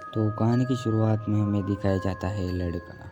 तो कहानी की शुरुआत में हमें दिखाया जाता है लड़का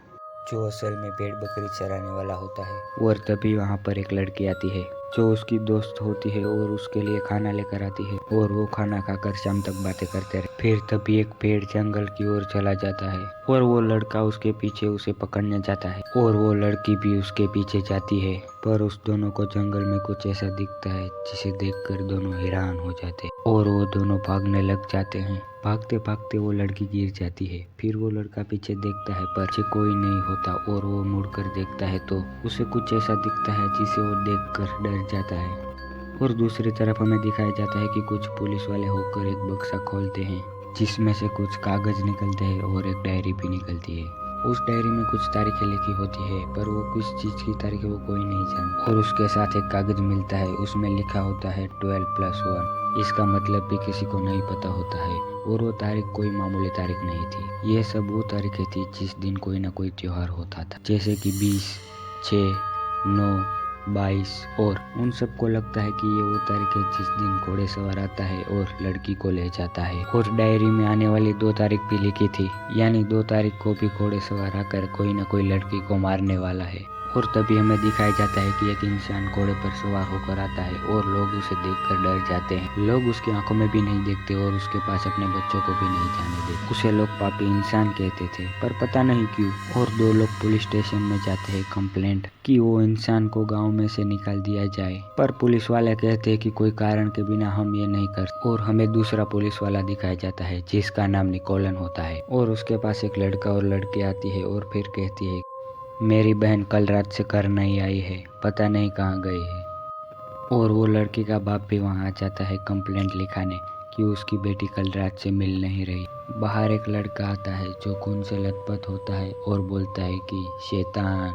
जो असल में भेड़ बकरी चराने वाला होता है। और तभी वहाँ पर एक लड़की आती है जो उसकी दोस्त होती है और उसके लिए खाना लेकर आती है और वो खाना खाकर शाम तक बातें करते रहे। फिर तभी एक पेड़ जंगल की ओर चला जाता है और वो लड़का उसके पीछे उसे पकड़ने जाता है और वो लड़की भी उसके पीछे जाती है। पर उस दोनों को जंगल में कुछ ऐसा दिखता है जिसे देखकर दोनों हैरान हो जाते हैं और वो दोनों भागने लग जाते हैं। भागते भागते वो लड़की गिर जाती है। फिर वो लड़का पीछे देखता है पर कोई नहीं होता और वो मुड़कर देखता है तो उसे कुछ ऐसा दिखता है जिसे वो देखकर डर जाता है। और दूसरी तरफ हमें दिखाया जाता है कि कुछ पुलिस वाले होकर एक बक्सा खोलते हैं जिसमें से कुछ कागज निकलते हैं और एक डायरी भी निकलती है। उस डायरी में कुछ तारीखें लिखी होती है पर वो किस चीज़ की तारीख है वो कोई नहीं जानता। और उसके साथ एक कागज मिलता है, उसमें लिखा होता है 12+1। इसका मतलब भी किसी को नहीं पता होता है और वो तारीख कोई मामूली तारीख नहीं थी। ये सब वो तारीखें थी जिस दिन कोई ना कोई त्योहार होता था, जैसे कि 20, 6, 9, 22। और उन सबको लगता है कि ये वो तारीख है जिस दिन घोड़े सवार आता है और लड़की को ले जाता है। और डायरी में आने वाली 2 तारीख भी लिखी थी, यानी 2 तारीख को भी घोड़े सवार आकर कोई न कोई लड़की को मारने वाला है। और तभी हमें दिखाया जाता है कि एक इंसान घोड़े पर सवार होकर आता है और लोग उसे देखकर डर जाते हैं। लोग उसकी आंखों में भी नहीं देखते और उसके पास अपने बच्चों को भी नहीं जाने देते। उसे लोग पापी इंसान कहते थे पर पता नहीं क्यों। और 2 लोग पुलिस स्टेशन में जाते हैं कंप्लेंट कि वो इंसान को गांव में से निकाल दिया जाए। पर पुलिस वाले कहते हैं कि कोई कारण के बिना हम ये नहीं कर। और हमें दूसरा पुलिस वाला दिखाया जाता है जिसका नाम निकोलन होता है और उसके पास एक लड़का और लड़की आती है और फिर कहती है मेरी बहन कल रात से घर नहीं आई है, पता नहीं कहाँ गई है। और वो लड़की का बाप भी वहाँ आ जाता है कंप्लेंट लिखाने कि उसकी बेटी कल रात से मिल नहीं रही। बाहर एक लड़का आता है जो खून से लथपथ होता है और बोलता है कि शैतान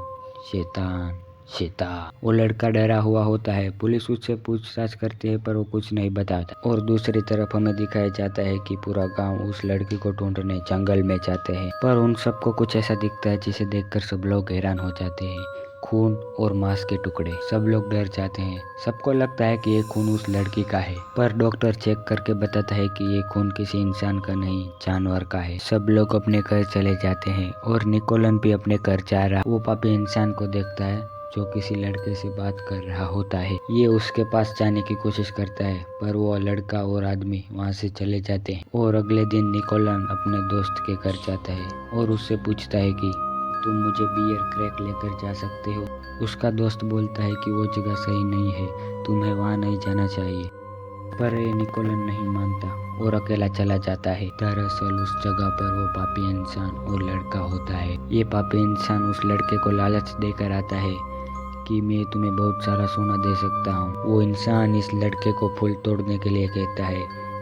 शैतान शैतान। वो लड़का डरा हुआ होता है। पुलिस उससे पूछताछ करती है पर वो कुछ नहीं बताता। और दूसरी तरफ हमें दिखाया जाता है कि पूरा गांव उस लड़की को ढूंढने जंगल में जाते हैं पर उन सबको कुछ ऐसा दिखता है जिसे देखकर सब लोग हैरान हो जाते हैं। खून और मांस के टुकड़े। सब लोग डर जाते हैं। सबको लगता है कि ये खून उस लड़की का है पर डॉक्टर चेक करके बताता है कि ये खून किसी इंसान का नहीं जानवर का है। सब लोग अपने घर चले जाते हैं और निकोलन भी अपने घर जा रहा। वो पापी इंसान को देखता है जो किसी लड़के से बात कर रहा होता है। ये उसके पास जाने की कोशिश करता है पर वो लड़का और आदमी वहाँ से चले जाते हैं। और अगले दिन निकोलन अपने दोस्त के घर जाता है और उससे पूछता है कि तुम मुझे बियर क्रैक लेकर जा सकते हो। उसका दोस्त बोलता है कि वो जगह सही नहीं है, तुम्हें वहाँ नहीं जाना चाहिए। पर ये निकोलन नहीं मानता और अकेला चला जाता है। दरअसल उस जगह पर वो पापी इंसान और लड़का होता है। ये पापी इंसान उस लड़के को लालच देकर आता है कि मैं तुम्हें बहुत सारा सोना दे सकता हूँ। वो इंसान इस लड़के को फूल तोड़ने के लिए कहता है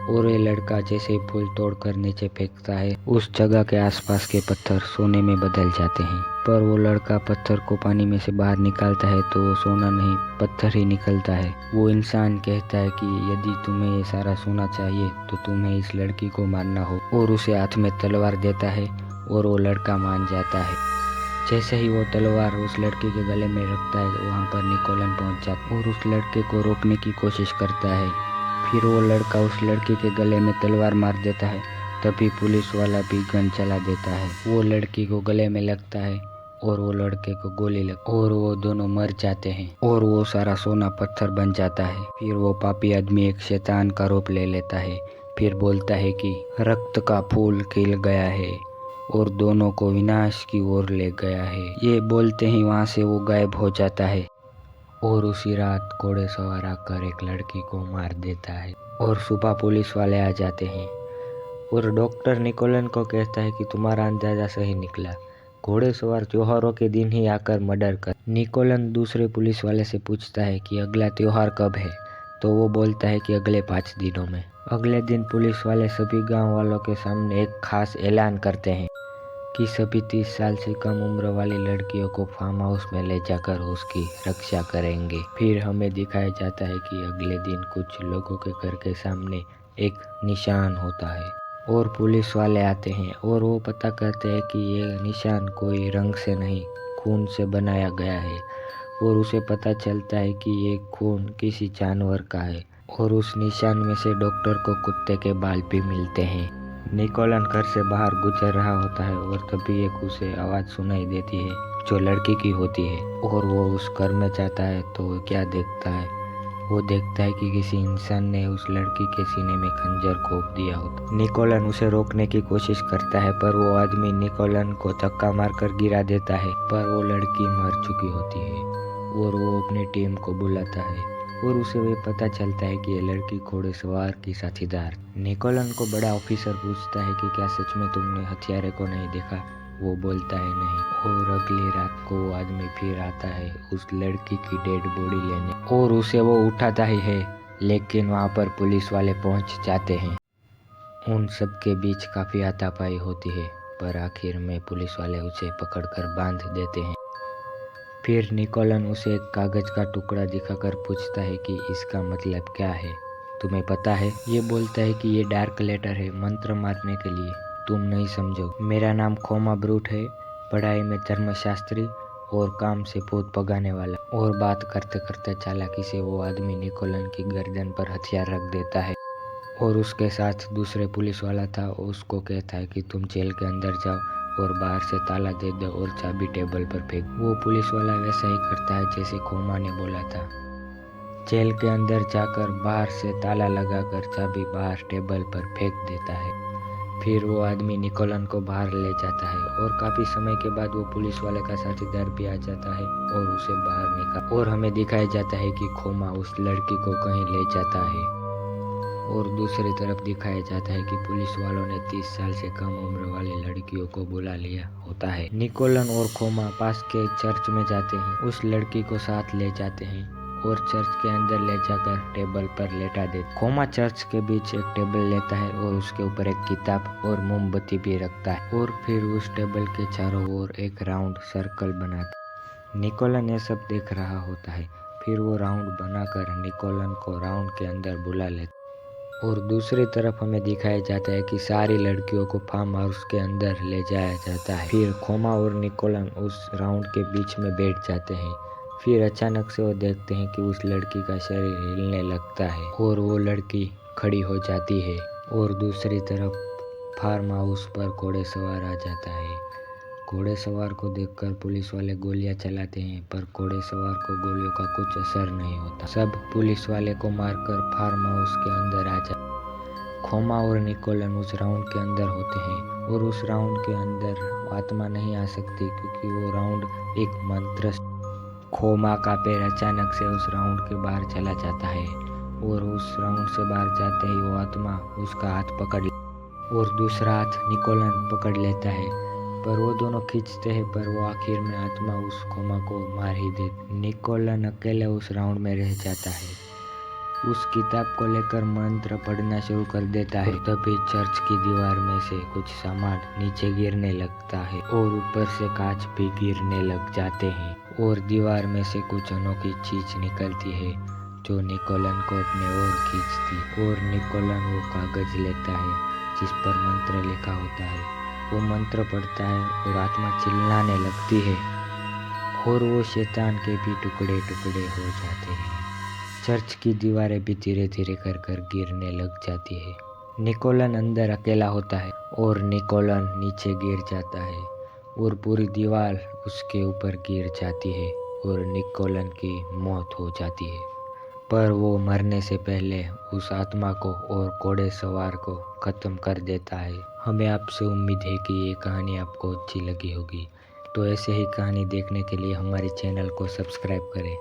और ये लड़का जैसे ही फूल तोड़कर नीचे फेंकता है उस जगह के आसपास के पत्थर सोने में बदल जाते हैं। पर वो लड़का पत्थर को पानी में से बाहर निकालता है तो वो सोना नहीं पत्थर ही निकलता है। वो इंसान कहता है कि यदि तुम्हें ये सारा सोना चाहिए तो तुम्हें इस लड़की को मारना हो और उसे हाथ में तलवार देता है और वो लड़का मान जाता है। जैसे ही वो तलवार उस लड़के के गले में रखता है वहाँ पर निकोलन पहुँच जाता है और उस लड़के को रोकने की कोशिश करता है। फिर वो लड़का उस लड़के के गले में तलवार मार देता है। तभी पुलिस वाला भी गन चला देता है। वो लड़की को गले में लगता है और वो लड़के को गोली लग और वो दोनों मर जाते हैं और वो सारा सोना पत्थर बन जाता है। फिर वो पापी आदमी एक शैतान का रूप ले लेता है। फिर बोलता है कि रक्त का फूल खिल गया है और दोनों को विनाश की ओर ले गया है। ये बोलते ही वहाँ से वो गायब हो जाता है और उसी रात घोड़े सवार आकर एक लड़की को मार देता है। और सुबह पुलिस वाले आ जाते हैं और डॉक्टर निकोलन को कहता है कि तुम्हारा अंदाजा सही निकला, घोड़े सवार त्योहारों के दिन ही आकर मर्डर कर। निकोलन दूसरे पुलिस वाले से पूछता है कि अगला त्योहार कब है तो वो बोलता है कि अगले 5 दिनों में। अगले दिन पुलिस वाले सभी गांव वालों के सामने एक खास ऐलान करते हैं कि सभी 30 साल से कम उम्र वाली लड़कियों को फार्म हाउस में ले जाकर उसकी रक्षा करेंगे। फिर हमें दिखाया जाता है कि अगले दिन कुछ लोगों के घर के सामने एक निशान होता है और पुलिस वाले आते हैं और वो पता करते हैं कि ये निशान कोई रंग से नहीं खून से बनाया गया है। और उसे पता चलता है कि ये खून किसी जानवर का है और उस निशान में से डॉक्टर को कुत्ते के बाल भी मिलते हैं। निकोलन घर से बाहर गुजर रहा होता है और तभी एक उसे आवाज़ सुनाई देती है जो लड़की की होती है और वो उस घर में जाता है तो वो क्या देखता है, वो देखता है कि किसी इंसान ने उस लड़की के सीने में खंजर घोंप दिया होता। निकोलन उसे रोकने की कोशिश करता है पर वो आदमी निकोलन को धक्का मारकर गिरा देता है, पर वो लड़की मर चुकी होती है और वो अपनी टीम को बुलाता है और उसे वे पता चलता है कि ये लड़की घोड़ेसवार की साथीदार। निकोलन को बड़ा ऑफिसर पूछता है कि क्या सच में तुमने हथियारे को नहीं देखा? वो बोलता है नहीं। और अगली रात को वो आदमी फिर आता है उस लड़की की डेड बॉडी लेने और उसे वो उठाता ही है, लेकिन वहाँ पर पुलिस वाले पहुँच जाते हैं। उन सब के बीच काफ़ी हाथापाई होती है पर आखिर में पुलिस वाले उसे पकड़कर बांध देते हैं। फिर निकोलन उसे एक कागज का टुकड़ा दिखाकर पूछता है कि इसका मतलब क्या है, तुम्हें पता है? ये बोलता है कि ये डार्क लेटर है मंत्र मारने के लिए, तुम नहीं समझो। मेरा नाम खोमा ब्रूट है, पढ़ाई में धर्मशास्त्री और काम से भूत भगाने वाला। और बात करते करते चालाकी से वो आदमी निकोलन की गर्दन पर हथियार रख देता है और उसके साथ दूसरे पुलिस वाला था, उसको कहता है कि तुम जेल के अंदर जाओ और बाहर से ताला दे दो और चाबी टेबल पर फेंक। वो पुलिस वाला वैसा ही करता है जैसे खोमा ने बोला था। जेल के अंदर जाकर बाहर से ताला लगाकर चाबी बाहर टेबल पर फेंक देता है। फिर वो आदमी निकोलन को बाहर ले जाता है और काफ़ी समय के बाद वो पुलिस वाले का साथीदार भी आ जाता है और उसे बाहर निकाल और हमें दिखाया जाता है कि खोमा उस लड़की को कहीं ले जाता है और दूसरी तरफ दिखाया जाता है कि पुलिस वालों ने 30 साल से कम उम्र वाली लड़कियों को बुला लिया होता है। निकोलन और खोमा पास के चर्च में जाते हैं, उस लड़की को साथ ले जाते हैं और चर्च के अंदर ले जाकर टेबल पर लेटा देते। खोमा चर्च के बीच एक टेबल लेता है और उसके ऊपर एक किताब और मोमबत्ती भी रखता है और फिर उस टेबल के चारों ओर एक राउंड सर्कल बनाता। निकोलन ये सब देख रहा होता है। फिर वो राउंड बनाकर निकोलन को राउंड के अंदर बुला लेता और दूसरी तरफ हमें दिखाया जाता है कि सारी लड़कियों को फार्म हाउस के अंदर ले जाया जाता है। फिर खोमा और निकोलन उस राउंड के बीच में बैठ जाते हैं। फिर अचानक से वो देखते हैं कि उस लड़की का शरीर हिलने लगता है और वो लड़की खड़ी हो जाती है और दूसरी तरफ फार्म हाउस पर घोड़ेसवार आ जाता है। घोड़ेसवार को देखकर पुलिस वाले गोलियां चलाते हैं पर घोड़ेसवार को गोलियों का कुछ असर नहीं होता। सब पुलिस वाले को मारकर फार्म हाउस के अंदर आ जाते। खोमा और निकोलन उस राउंड के अंदर होते हैं और उस राउंड के अंदर आत्मा नहीं आ सकती क्योंकि वो राउंड एक मंत्र। खोमा का पैर अचानक से उस राउंड के बाहर चला जाता है और उस राउंड से बाहर जाते ही वो आत्मा उसका हाथ पकड़ और दूसरा हाथ निकोलन पकड़ लेता है, पर वो दोनों खींचते हैं पर वो आखिर में आत्मा उस खोमा को मार ही दे। निकोलन अकेले उस राउंड में रह जाता है, उस किताब को लेकर मंत्र पढ़ना शुरू कर देता है। तभी चर्च की दीवार में से कुछ सामान नीचे गिरने लगता है और ऊपर से कांच भी गिरने लग जाते हैं और दीवार में से कुछ अनोखी चीज निकलती है जो निकोलन को अपने ओर खींचती और निकोलन वो कागज लेता है जिस पर मंत्र लिखा होता है। वो मंत्र पढ़ता है और आत्मा चिल्लाने लगती है और वो शैतान के भी टुकड़े टुकड़े हो जाते हैं। चर्च की दीवारें भी धीरे धीरे कर कर गिरने लग जाती है। निकोलन अंदर अकेला होता है और निकोलन नीचे गिर जाता है और पूरी दीवार उसके ऊपर गिर जाती है और निकोलन की मौत हो जाती है। पर वो मरने से पहले उस आत्मा को और घोड़े सवार को ख़त्म कर देता है। हमें आपसे उम्मीद है कि ये कहानी आपको अच्छी लगी होगी, तो ऐसे ही कहानी देखने के लिए हमारे चैनल को सब्सक्राइब करें।